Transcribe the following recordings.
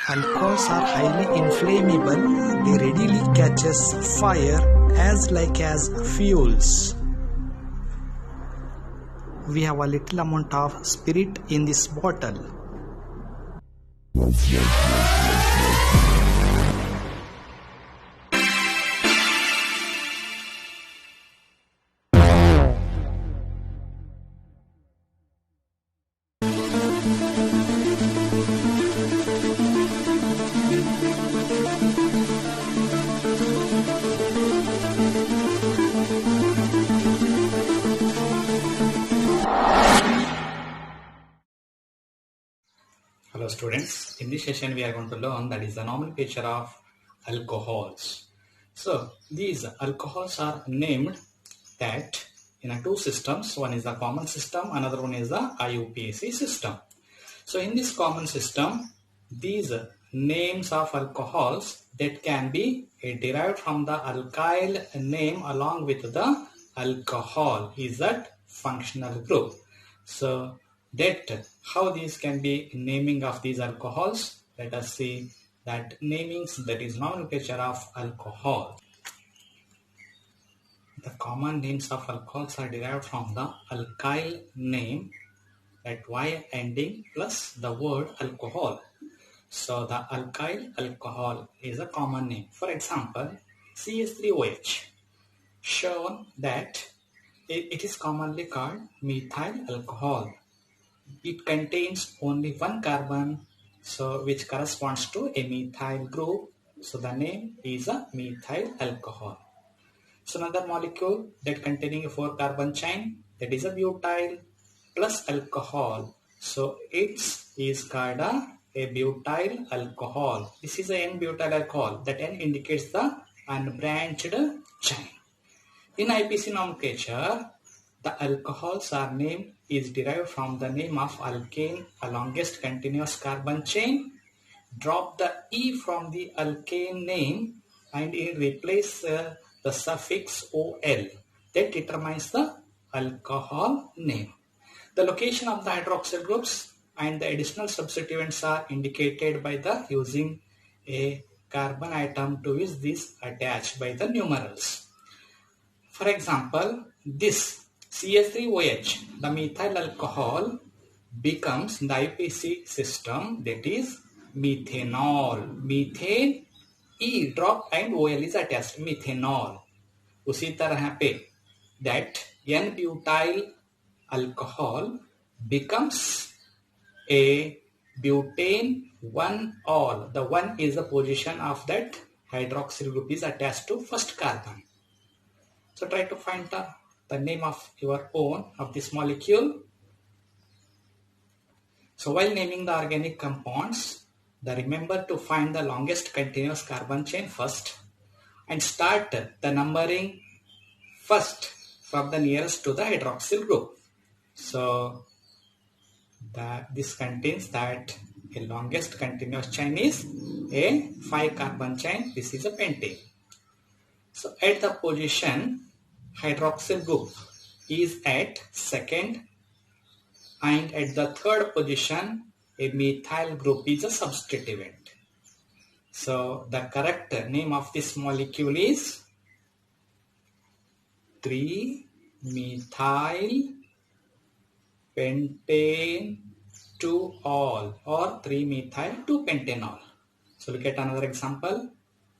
Alcohols are highly inflammable. They readily catches fire as fuels. We have a little amount of spirit in this bottle. Hello students, in this session we are going to learn that is the nomenclature of alcohols. So these alcohols are named that in two systems. One is the common system, another one is the IUPAC system. So in this common system, these names of alcohols that can be derived from the alkyl name along with the alcohol is that functional group. So that how these can be naming of these alcohols, let us see that namings, that is nomenclature of alcohol. The common names of alcohols are derived from the alkyl name, that Y ending plus the word alcohol. So the alkyl alcohol is a common name. For example, CH3OH, shown that it is commonly called methyl alcohol. It contains only one carbon, so which corresponds to a methyl group. So the name is a methyl alcohol. So another molecule that containing a 4 carbon chain, that is a butyl plus alcohol. So it is called a butyl alcohol. This is a N-butyl alcohol. That N indicates the unbranched chain. In IPC nomenclature, the alcohols are name is derived from the name of alkane, a longest continuous carbon chain. Drop the E from the alkane name and replace the suffix OL. That determines the alcohol name. The location of the hydroxyl groups and the additional substituents are indicated by the using a carbon atom to which these attached by the numerals. For example, this CH3OH, the methyl alcohol, becomes the IPC system, that is methanol. Methane E drop and OL is attached, methanol. उसी तरह पे that N-butyl alcohol becomes a butane 1-ol. The 1 is the position of that hydroxyl group is attached to first carbon. So try to find the name of your own of this molecule. So while naming the organic compounds, remember to find the longest continuous carbon chain first and start the numbering first from the nearest to the hydroxyl group. So this contains that a longest continuous chain is a 5 carbon chain. This is a pentane. So at the position hydroxyl group is at second, and at the third position a methyl group is a substituent. So the correct name of this molecule is 3-methyl pentane 2-ol or 3-methyl 2-pentanol. So look at another example.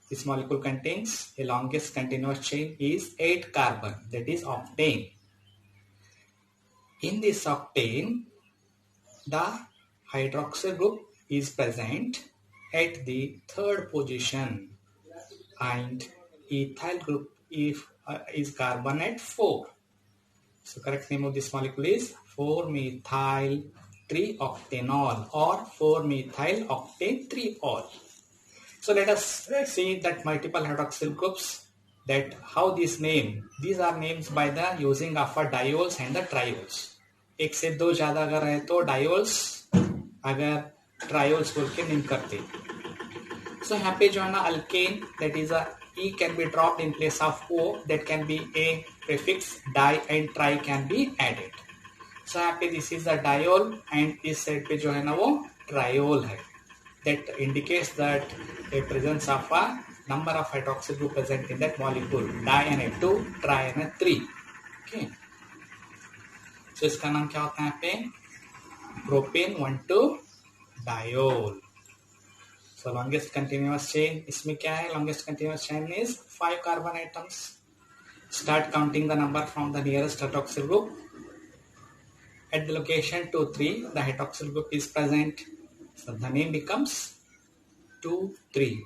This molecule contains a longest continuous chain is 8 carbon, that is octane. In this octane, the hydroxyl group is present at the third position and ethyl group is carbon at 4. So correct name of this molecule is 4-methyl 3-octanol or 4-methyl octane 3-ol. So let us see that multiple hydroxyl groups, that how these are names by the using of a diols and the triols. एक से दो ज्यादा अगर रहे तो diols, अगर ट्रायोल्स बोल के नेम करते. So यहाँ पे जो है ना alkane, that is a E can be dropped in place of O, that can be a prefix. Di and tri can be added. So यहाँ पे this is a diol and इस side पे जो है ना वो triol है. That indicates that a presence of a number of hydroxyl group present in that molecule. Di Na2, tri Na3. Okay. So इसका नाम क्या होता है यहाँ पे? Propane 1,2-diol. So longest continuous chain इसमें क्या है? Longest continuous chain is 5 carbon atoms. Start counting the number from the nearest hydroxyl group. At the location 2,3, the hydroxyl group is present. So the name becomes 2,3.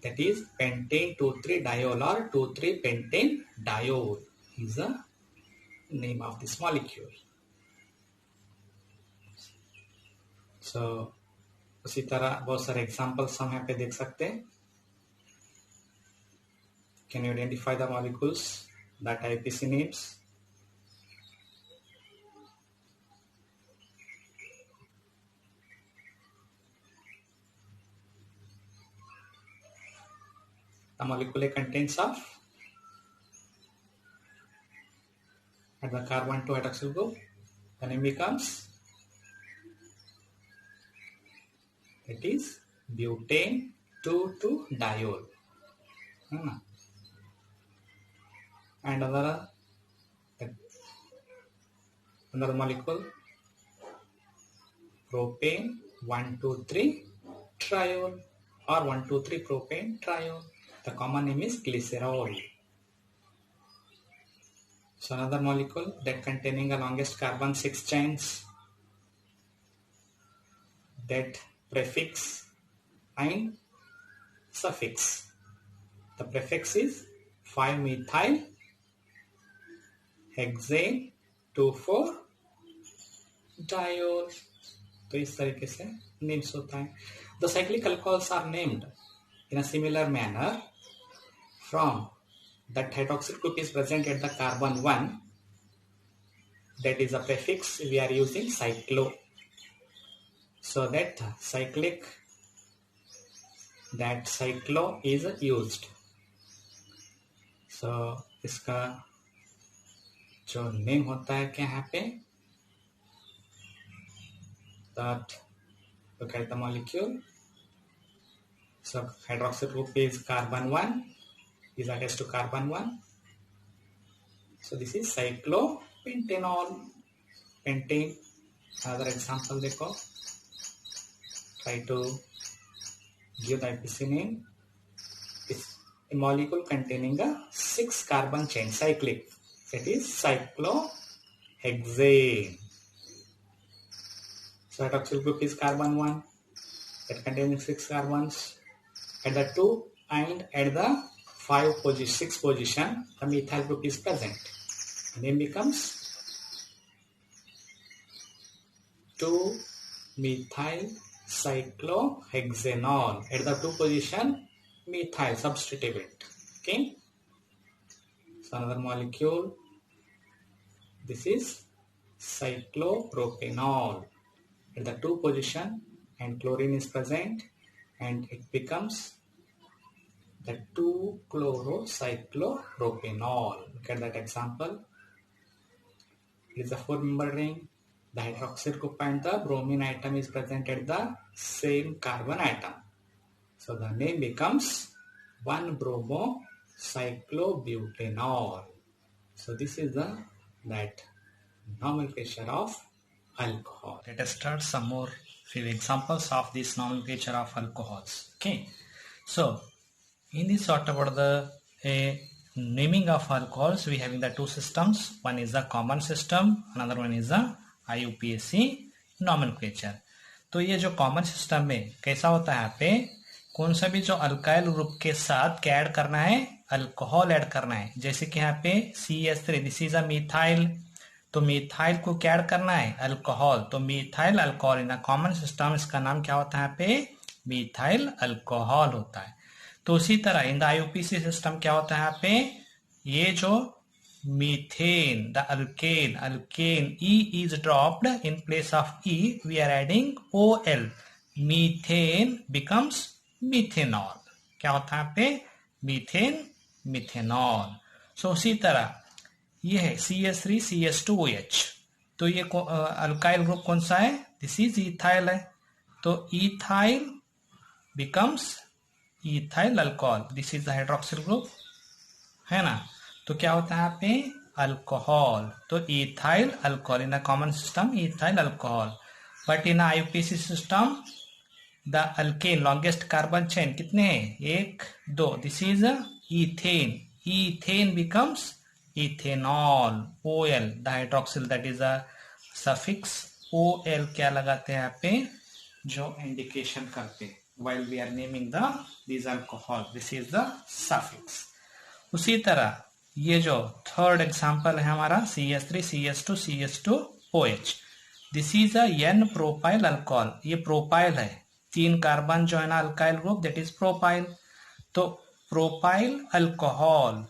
That is pentane 2,3-diol or 2,3-pentane-diol is the name of this molecule. So उसी तरह बहुत सारे examples हम यहाँ पे देख सकते हैं. Can you identify the molecules that IUPAC names? The molecule contains of at the carbon 2 hydroxyl group. The name becomes, it is butane 2,2-diol. And another molecule, propane 1,2,3-triol or 1,2,3-propane-triol. The common name is glycerol. So another molecule that containing the longest carbon 6 chains, that prefix and suffix. The prefix is 5-methyl hexane 2,4-diol. तो इस तरीके से names होता है. The cyclic alcohols are named in a similar manner from that hydroxyl group is present at the carbon 1. That is a prefix we are using cyclo. So that cyclo is used. So इसका जो name होता है क्या यहाँ पे? That look at the molecule. So hydroxyl group is carbon 1, is attached to carbon 1. So this is cyclopentanol. Pentane. Another example देखो. Try to give the IUPAC name. It's a molecule containing a 6 carbon chain, cyclic. That is cyclohexane. So hydroxyl group is carbon 1 that contains 6 carbons. At the 2 and at the 6 position, the methyl group is present. The name becomes 2-methyl cyclohexanol. At the 2 position, methyl substituent. Okay. So another molecule. This is cyclopropanol. At the 2 position, and chlorine is present, and it becomes the 2-chlorocyclopropanol. Look at that example. It is a 4-member ring. The hydroxyl group and the bromine atom is present at the same carbon atom. So the name becomes 1-bromocyclobutanol. So this is that nomenclature of alcohol. Let us start some more few examples of this nomenclature of alcohols. Okay. So in this sort about the naming of alcohols, we having the 2 systems. One is the common system, another one is the IUPAC nomenclature. तो ये जो common system में कैसा होता है, यहाँ पे कौन सा भी जो अल्काइल ग्रुप के साथ क्या ऐड करना है, अल्कोहल ऐड करना है. जैसे कि यहाँ पे CH3, this is a methyl, तो मिथाइल को क्या ऐड करना है, अल्कोहल. तो methyl alcohol in a common system, इसका नाम क्या होता है यहाँ पे, मिथाइल अल्कोहल होता है. तो उसी तरह इन द IUPAC सिस्टम क्या होता है यहाँ पे, ये जो methane, the alkane, E is dropped in place of E, we are adding OL, methane becomes methanol. क्या होता है यहाँ पे, मीथेन, मिथेनॉल। सो उसी तरह ये है CH3 CH2OH, तो ये अल्काइल ग्रुप कौन सा है? दिस इज इथाइल है, तो ethyl becomes ethyl alcohol, this is the hydroxyl group, है ना। तो क्या होता है यहाँ पे? अल्कोहल, तो ethyl alcohol in a common system, ethyl alcohol. But in IUPAC system the alkane longest carbon chain कितने हैं? 1 2, this is ethane, ethane becomes ethanol, OL the hydroxyl, that is a suffix OL क्या लगाते हैं यहाँ पे? जो indication करते while we are naming these alcohol, this is the suffix। उसी तरह ये जो थर्ड एग्जांपल है हमारा CH3 CH2 CH2OH, this is a N propyl alcohol, ये प्रोपाइल है, 3 कार्बन जो है ना alkyl group, that is propyl. तो प्रोपाइल अल्कोहल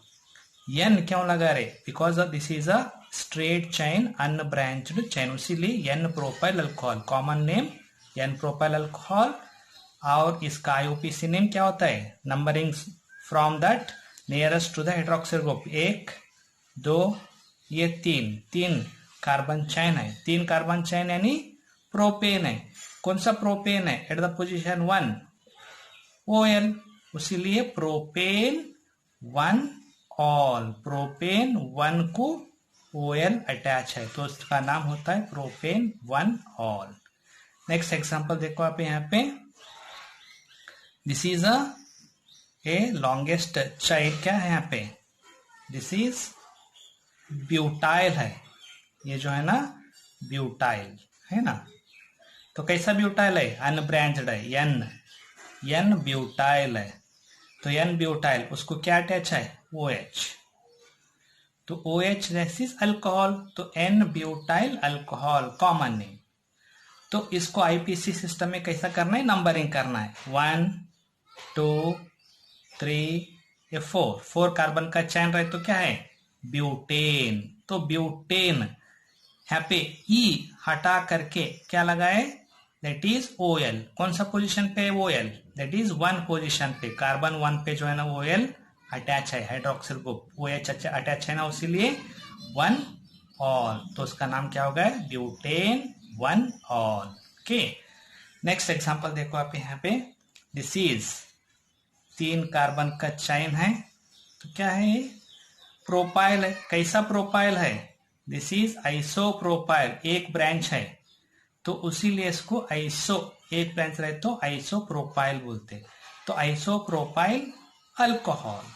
N क्यों लगा रहे? Because this is a straight chain unbranched chain, इसीलिए N propyl alcohol, common name N propyl alcohol. और इसका IUPAC नेम क्या होता है? Numbering from that nearest to the hydroxyl group, 1 2, ये 3 कार्बन चेन है, 3 कार्बन चेन यानी प्रोपेन है। कौन सा प्रोपेन है? एट द पोजीशन 1 OL, इसीलिए प्रोपेन 1 ऑल, प्रोपेन 1 को OL अटैच है, तो इसका नाम होता है प्रोपेन 1 ऑल। नेक्स्ट एग्जांपल देखो आप यहाँ पे, this is A longest chain, क्या है यहाँ पे? दिस इज ब्यूटाइल है, ये जो है ना ब्यूटाइल है ना। तो कैसा ब्यूटाइल है? अनब्रांच्ड है, N ब्यूटाइल है, तो N ब्यूटाइल उसको क्या अटैच है? OH, तो OH दिस इज अल्कोहल, तो N butyl alcohol common name. तो इसको IUPAC सिस्टम में कैसा करना है? नंबरिंग करना है, 1 2 3 या 4 कार्बन का चैन रहे तो क्या है? ब्यूटेन, तो ब्यूटेन यहाँ पे E हटा करके क्या लगाए? दैट इज OL, कौन सा पोजीशन पे? OL, दैट इज 1 पोजीशन पे, कार्बन 1 पे जो है ना OL अटैच है, हाइड्रोक्सिल ग्रुप OH अटैच है ना, उसीलिए 1 ऑल, तो उसका नाम क्या होगा? Butane 1 all. Okay, next example देखो आप यहाँ पे, दिस इज 3 कार्बन का चेन है, तो क्या है ये? प्रोपाइल है। कैसा प्रोपाइल है? दिस इज आइसोप्रोपाइल, एक ब्रांच है, तो उसीलिए इसको आइसो, एक ब्रांच रहे तो आइसोप्रोपाइल बोलते, तो आइसोप्रोपाइल अल्कोहल।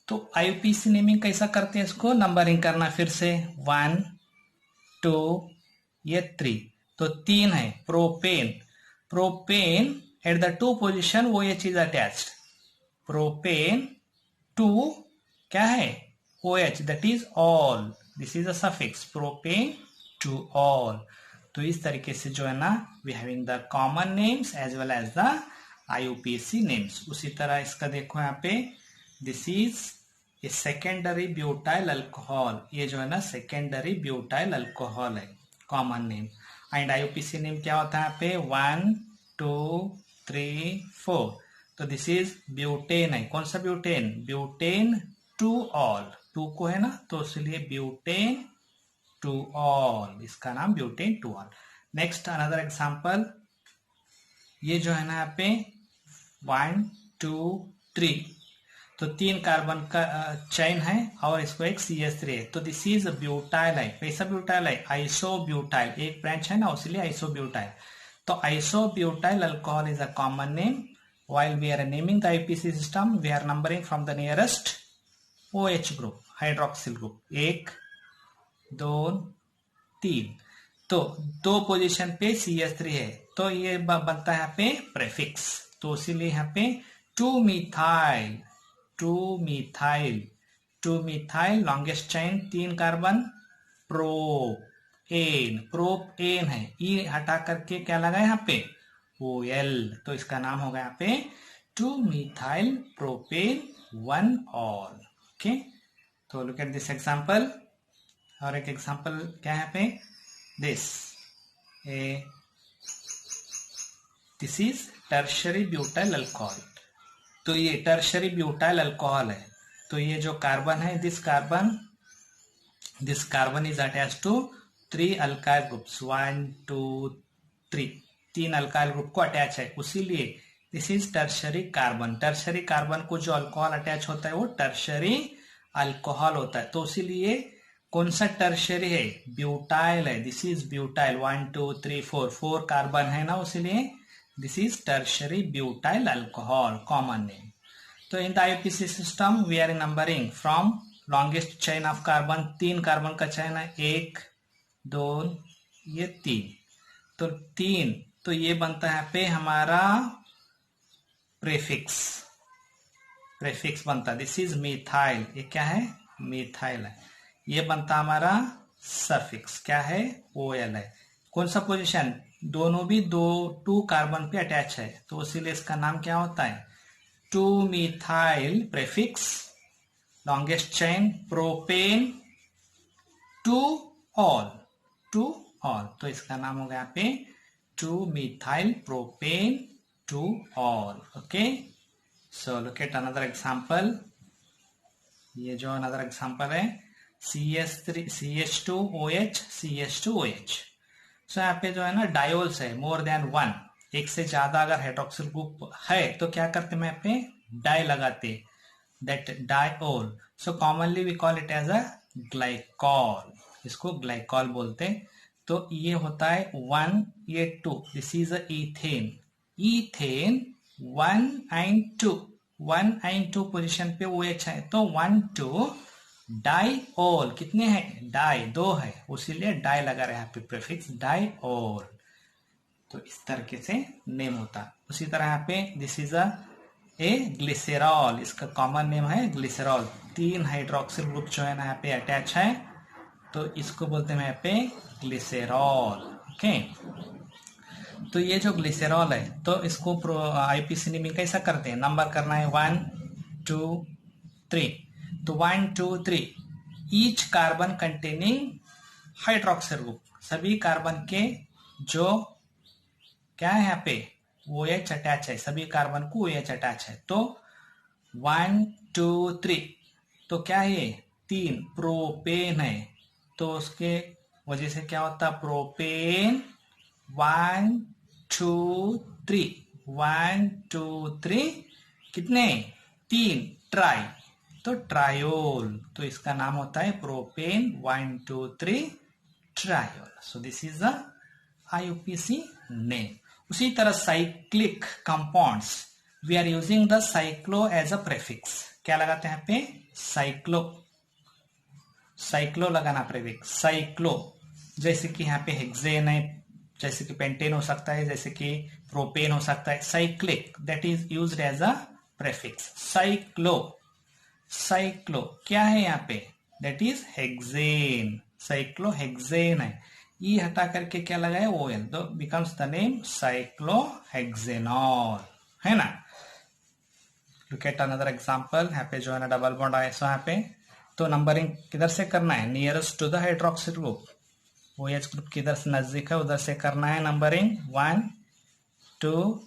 तो IUPAC नेमिंग कैसा करते हैं? इसको नंबरिंग करना, फिर से 1 2 ये 3, तो 3 है propane at the 2 position OH is attached, propane 2 क्या है? OH, that is ol, this is a suffix propane 2 ol. तो इस तरीके से जो है ना we having the common names as well as the IUPAC names. उसी तरह इसका देखो यहाँ पे, this is a secondary butyl alcohol, ये जो है ना सेकेंडरी ब्यूटाइल अल्कोहल है, common name. And IUPAC name क्या होता है यहाँ पे? 1 2 3 4, तो दिस इज ब्यूटेन है, कौन सा ब्यूटेन? ब्यूटेन 2 ऑल, 2 को है ना, तो इसलिए ब्यूटेन 2 ऑल, इसका नाम butane 2 all. Next another example, ये जो है ना यहाँ पे 1 2 3, तो 3 कार्बन का चेन है और इसको एक CH3 है, तो दिस इज ब्यूटाइल है। कैसा ब्यूटाइल है? आइसोब्यूटाइल, एक ब्रांच है ना, इसलिए आइसोब्यूटाइल। तो isobutyl alcohol is a common name. While we are naming the IUPAC system, we are numbering from the nearest OH group, hydroxyl group, 1 2 3, तो 2 पोजीशन पे CH3 है, तो ये बनता है यहाँ पे प्रेफिक्स, तो इसीलिए यहाँ पे 2 methyl longest chain, 3 carbon, propane है, ई हटा करके क्या लगा यहाँ पे? OL, तो इसका नाम होगा यहाँ पे 2 मिथाइल प्रोपेन 1 ऑल। ओके, तो लुक एट दिस एग्जांपल, और एक एग्जांपल क्या है यहाँ पे? This is tertiary butyl alcohol, तो ये टर्शरी ब्यूटाइल अल्कोहल है। तो ये जो कार्बन है, this carbon is attach to 3 alkyl groups, 1 2 3, 3 alkyl group को अटैच है, उसीलिए this is tertiary carbon. Tertiary carbon को जो अल्कोहल अटैच होता है वो टर्शरी अल्कोहल होता है। तो इसीलिए कौन सा टर्शरी है, ब्यूटाइल है, दिस इज ब्यूटाइल, 1 2 3 4 कार्बन है ना, उसीलिए this is tertiary butyl alcohol, common name. तो in the IUPAC system we are numbering from longest chain of carbon, 3 carbon का चेन है, 1 2 ये 3, तो 3, तो ये बनता है यहाँ पे हमारा प्रेफिक्स बनता है, दिस इज मिथाइल, ये क्या है, मिथाइल है। ये बनता हमारा सफिक्स, क्या है, ओएल है। कौन सा पोजीशन, दोनों भी 2 कार्बन पे अटैच है, तो इसीलिए इसका नाम क्या होता है, 2 methyl prefix, longest chain, propane 2 ol, तो इसका नाम होगा यहाँ पे 2 methyl propane 2 all. Okay, so look at another example. ये जो अनदर एग्जांपल है, CH2OH CH2OH। सो यहाँ पे जो है ना डायोल्स है, मोर देन 1, एक से ज्यादा अगर हाइड्रोक्सिल ग्रुप है तो क्या करते हैं, यहाँ पे डाई लगाते, that diol. So commonly we call it as a glycol, इसको ग्लाइकॉल बोलते। तो ये होता है 1, ये 2, this is a ethane 1 and 2 position पे OH है, तो 1 2 डाईओल, कितने हैं, डाई 2 है, उसीलिए डाई लगा रहे हैं पे प्रीफिक्स डाईओल। तो इस तरीके से नेम होता है। उसी तरह यहाँ पे दिस इज ए ग्लिसरॉल, इसका कॉमन नेम है ग्लिसरॉल, 3 हाइड्रोक्सिल ग्रुप जो है ना यहाँ पे अटैच है, तो इसको बोलते हैं यहाँ पे ग्लिसरॉल। ओके, तो ये जो ग्लिसरॉल है, तो इसको आईयूपीएसी में कैसा करते हैं, नंबर करना है 1 2 3, तो 1 2 3, each carbon containing hydroxyl group, सभी कार्बन के जो क्या है यहाँ पे OH अटैच है, सभी कार्बन को OH अटैच है, तो 1 2 3, तो क्या है, 3 प्रोपेन है, तो उसके वजह से क्या होता है, प्रोपेन 1 2 3, 1 2 3, कितने, 3, ट्राई, तो ट्रायोल, तो इसका नाम होता है propane 1 2 3 triol. So this is the IUPAC name. उसी तरह cyclic compounds, we are using the cyclo as a prefix, क्या लगाते हैं यहाँ पे, साइक्लो लगाना प्रेफिक्स, साइक्लो, जैसे कि यहाँ पे हेक्सेन है, जैसे कि पेंटेन हो सकता है, जैसे कि प्रोपेन हो सकता है, cyclic that is used as a prefix. Cyclo क्या है यहाँ पे, दैट इज हेक्सेन, साइक्लोहेक्सेन है, ई हटा करके क्या लगा है, OL, तो बिकम्स द नेम साइक्लोहेक्सेनॉल, है ना। लुक एट अनदर एग्जांपल, यहाँ पे जो है ना डबल बॉन्ड आया, सो यहाँ पे तो नंबरिंग किधर से करना है, nearest to the hydroxyl group, OH group किधर से नजदीक है उधर से करना है नंबरिंग, 1 2,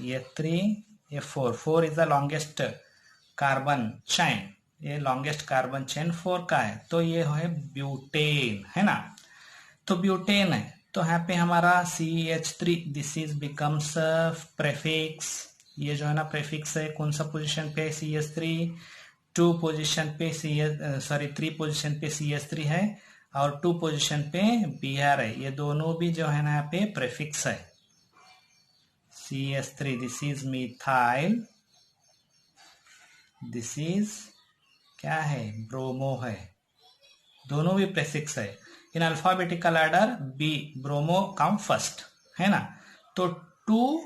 ये 3, ये 4 is the longest carbon chain, ये लॉन्गेस्ट कार्बन चेन 4 का है, तो ये है ब्यूटेन, है ना। तो ब्यूटेन है, तो यहाँ पे हमारा CH3, this is becomes prefix, ये जो है ना प्रेफिक्स है, कौन सा पोजीशन पे, CH3, 2 पोजीशन पे 3 पोजीशन पे CH3 है, और 2 पोजीशन पे Br है, ये दोनों भी जो है ना यहाँ पे प्रेफिक्स है। CH3, this is methyl, this is क्या है, ब्रोमो है, दोनों भी प्रेफिक्स है। In alphabetical order B, bromo come first, है ना, तो 2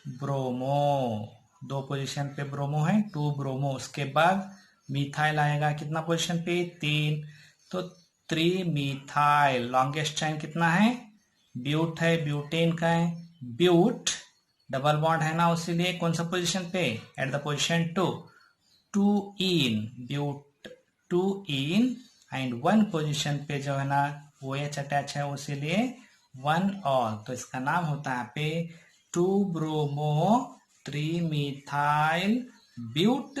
ब्रोमो, 2 पोजीशन पे ब्रोमो है, 2 ब्रोमो, उसके बाद मिथाइल आएगा, कितना पोजीशन पे, 3, तो 3 मिथाइल, लॉन्गेस्ट चेन कितना है, ब्यूट है, ब्यूटेन का है, ब्यूट डबल बॉन्ड है ना, उसीलिए कौन सा पोजीशन पे, at the position 2 ene, but 2 ene, and 1 position पे जो है ना OH अटैच है, उसीलिए 1 ऑल, तो इसका नाम होता है पे 2 bromo 3-methyl but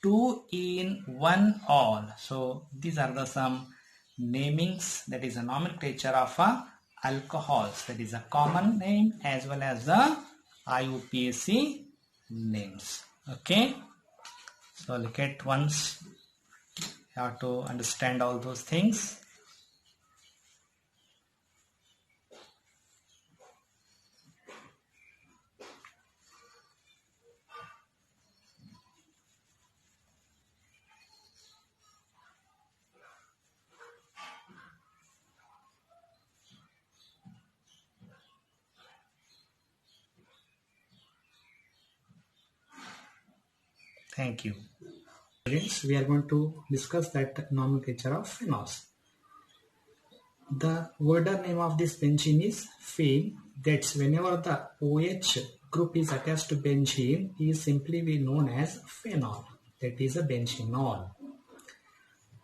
2-in-1-ol. So these are the some namings, that is a nomenclature of alcohols, that is a common name as well as the IUPAC names. Okay, so look at once, you have to understand all those things. Thank you. We are going to discuss that nomenclature of phenols. The order name of this benzene is phen. That's whenever the OH group is attached to benzene, is simply be known as phenol. That is a benzenol.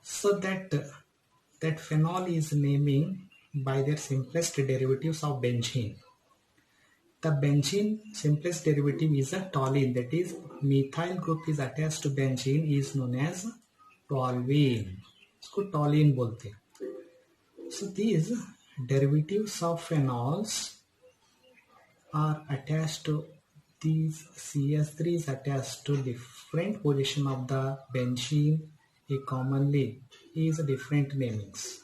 So that phenol is naming by their simplest derivatives of benzene. The benzene simplest derivative is a toluene, that is methyl group is attached to benzene is known as toluene. इसको toluene बोलते हैं. So these derivatives of phenols are attached to these CH3 is attached to different position of the benzene. Commonly is different namings.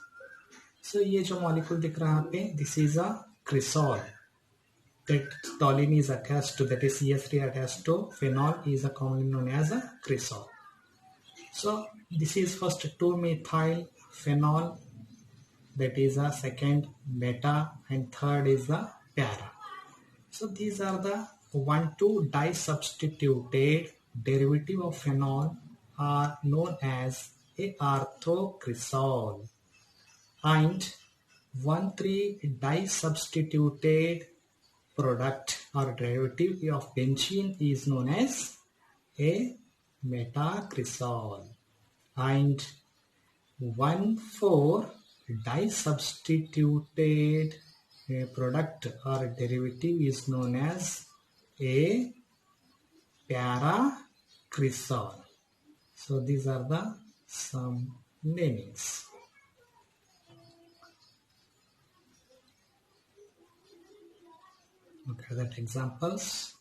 So ये जो molecule दिख रहा है यहाँ पे, this is a cresol. That toluene is attached to, that is CH3 attached to phenol, is commonly known as a cresol. So this is first 2-methyl phenol, that is a second meta, and third is the para. So these are the 1,2 disubstituted derivative of phenol are known as a orthocresol, and 1,3 disubstituted product or derivative of benzene is known as a metacresol, and 1,4 disubstituted product or derivative is known as a paracresol. So these are the some namings. Look at that examples.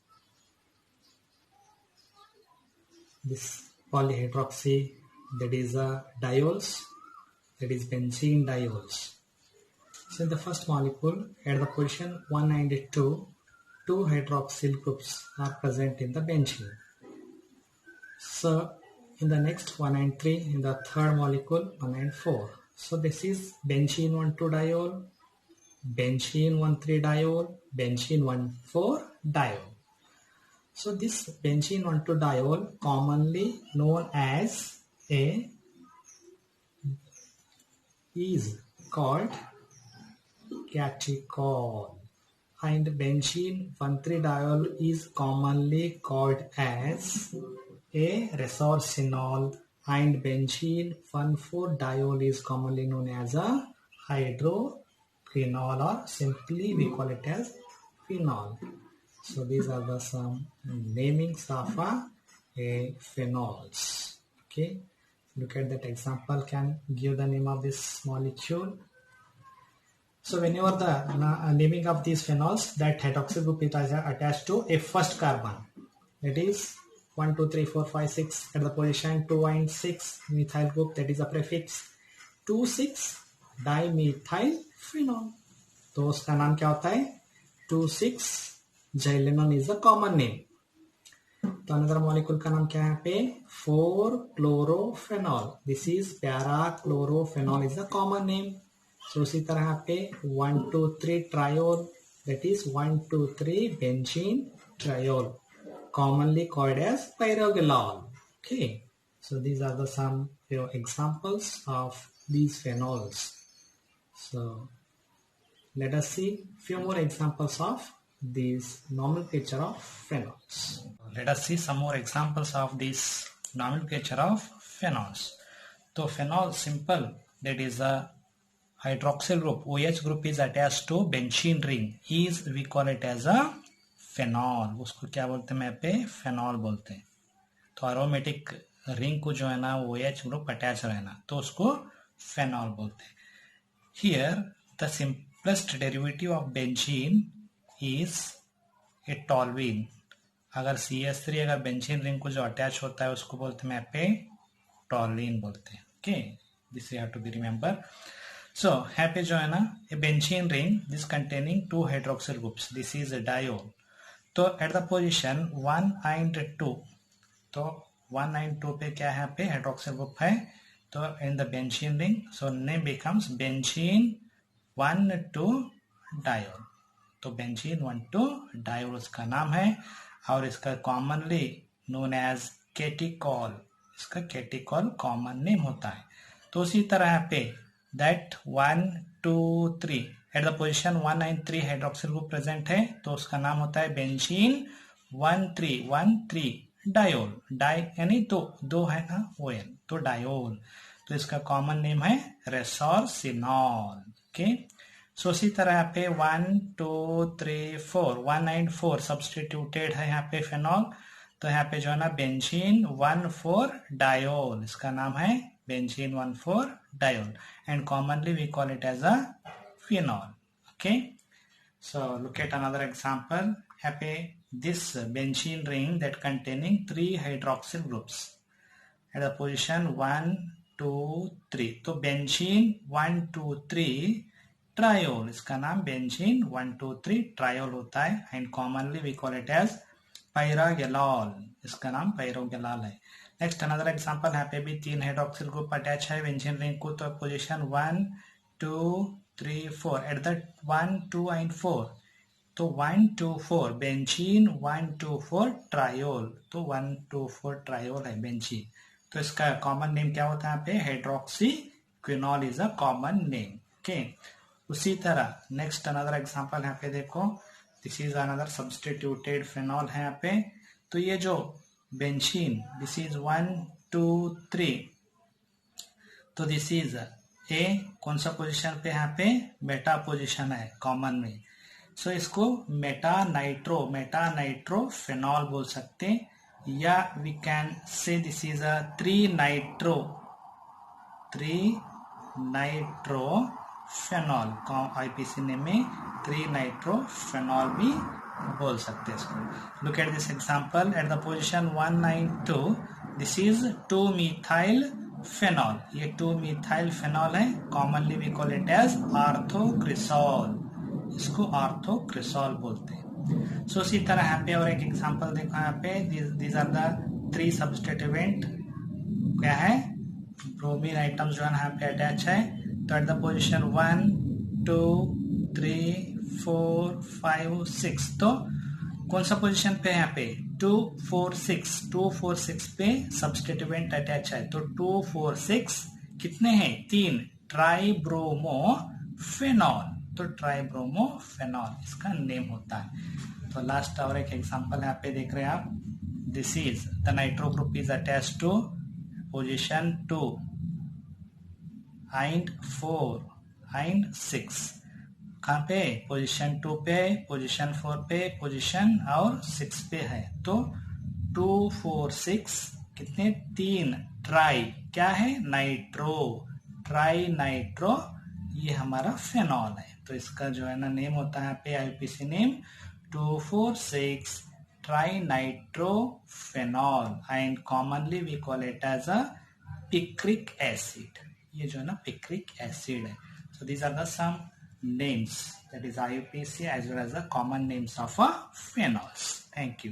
This polyhydroxy, that is diols, that is benzene diols. So in the first molecule, at the position 192, 2 hydroxyl groups are present in the benzene. So in the next 193, in the third molecule 194. So this is benzene 1,2 diol, benzene 1,3 diol, benzene 1,4 diol. So this benzene 1,2 diol commonly known as a is called catechol, and benzene 1,3 diol is commonly called as a resorcinol, and benzene 1,4 diol is commonly known as a hydroquinol, or simply we call it as phenol. So these are the some namings of a phenols. Okay, look at that example. Can give the name of this molecule. So whenever the naming of these phenols, that hydroxyl group is attached to a first carbon, that is 1, 2, 3, 4, 5, 6 at the position 2 and 6 methyl group, that is a prefix 2,6 dimethyl phenol. तो उसका नाम क्या होता है? 2,6 Xylenone is a common name. तो another molecule का नाम क्या है यहाँ पे? 4-chlorophenol. This is para-chlorophenol is a common name. So उसी तरह यहाँ पे 1, 2, 3 triol, that is 1, 2, 3 benzene triol, commonly called as pyrogalol. Okay, so these are the some examples of these phenols. So let us see few more examples of these nomenclature of phenols. Let us see some more examples of this nomenclature of phenols. So phenol simple, that is a hydroxyl group, OH group is attached to benzene ring, is we call it as a phenol, उसको क्या बोलते हैं? यहाँ पे phenol बोलते हैं। तो aromatic ring को जो है ना वो OH ग्रुप अटैच रहना, तो उसको फेनॉल बोलते हैं। Here the simplest derivative of benzene is a toluene. अगर CH3 अगर बेंजीन रिंग को जो अटैच होता है उसको बोलते हैं यहाँ पे टॉल्यूइन बोलते हैं। Okay, this you have to be remember. So यहाँ पे जो है ना a benzene ring this containing 2 hydroxyl groups, this is a diol. तो एट द पोजिशन 1 and 2, तो 1 and 2 पे क्या है? यहाँ पे हाइड्रोक्सिल ग्रुप है, तो in the benzene ring, so name becomes benzene 1,2 diol. तो बेंजीन 1,2 डायोल उसका नाम है, और इसका कॉमनली नोन एज कैटिकॉल, इसका कैटिकॉल कॉमन नेम होता है। तो उसी तरह यहाँ पे that 1, 2, 3 eight the position 1 and 3 hydroxyl group present है, तो उसका नाम होता है बेंजीन 1,3 डायोल। डाई यानी दो है ना ON, तो डायोल। तो इसका कॉमन नेम है रेसोर्सिनॉल। ओके, सो इसी तरह यहाँ पे 1, 2, 3, 4 1 and 4 सब्सटीट्यूटेड है यहाँ पे फेनॉल, तो यहाँ पे जो है ना बेंजीन 1,4 डायोल, इसका नाम है benzene 1,4 diol, and commonly we call it as a phenol. Okay, so look at another example. यहाँ पे this benzene ring that containing 3 hydroxyl groups at the position 1, 2, 3, तो benzene 1, 2, 3 ट्रायोल, इसका नाम बेंजीन 1, 2, 3 ट्रायोल होता है, and commonly we call it as pyrogallol, इसका नाम पायरोगेलॉल है। नेक्स्ट अनदर एग्जांपल, यहाँ पे भी 3 हाइड्रोक्सिल ग्रुप अटैच है बेंजीन रिंग को, तो पोजीशन 1, 2, 3, 4 एट द 1, 2 and 4, तो 1, 2, 4 बेंजीन 1, 2, 4 ट्रायोल, तो 1, 2, 4 ट्रायोल है बेंजीन, तो इसका कॉमन नेम क्या होता है? यहाँ पे hydroxy quinol is a common name. Okay, उसी तरह नेक्स्ट अनदर एग्जांपल यहाँ पे देखो, this is another substituted phenol है यहाँ पे, तो ये जो बेंजीन दिस इज 1, 2, 3, तो दिस इज ए कौन सा पोजीशन पे? यहाँ पे मेटा पोजीशन है कॉमन में, सो इसको मेटा नाइट्रो फेनॉल बोल सकते हैं, या we can say this is a 3 nitro phenol, IPC name में 3 नाइट्रो फेनॉल भी बोल सकते हैं इसको। Look at this example, at the position 1 and 2 this is 2 methyl phenol, ये 2 मिथाइल फेनॉल है, commonly we call it as orthocresol, इसको orthocresol बोलते हैं। सो इसी तरह यहाँ पे और एक एग्जांपल देखो, यहाँ पे दीज आर द 3 सब्स्टिट्यूएंट, क्या है? ब्रोमीन आइटम्स जो है यहाँ पे अटैच है, तो एट द पोजीशन 1, 2, 3, 4, 5, 6, तो कौन सा पोजीशन पे यहाँ पे? 2, 4, 6 पे सब्स्टिट्यूएंट अटैच है, तो 2, 4, 6 कितने हैं? 3 ट्राइब्रोमोफेनॉल, तो ट्राइब्रोमोफेनॉल इसका नेम होता है। तो लास्ट और एक एग्जांपल यहाँ पे देख रहे हैं आप, this is the nitro group is attached to position 2 and 4 and 6, कहाँ पे? पोजीशन 2 पे, पोजीशन 4 पे, पोजीशन और 6 पे है, तो 2, 4, 6 कितने? 3 ट्राई, क्या है? ट्राई नाइट्रो, ये हमारा फेनॉल है, तो इसका जो है ना नेम होता है यहाँ पे IPC name 2,4,6 tri nitro phenol, and commonly we call it as a picric acid, ये जो है ना पिक्रिक एसिड है। So these are the some names, that is IUPAC as well as the common names of phenols. Thank you.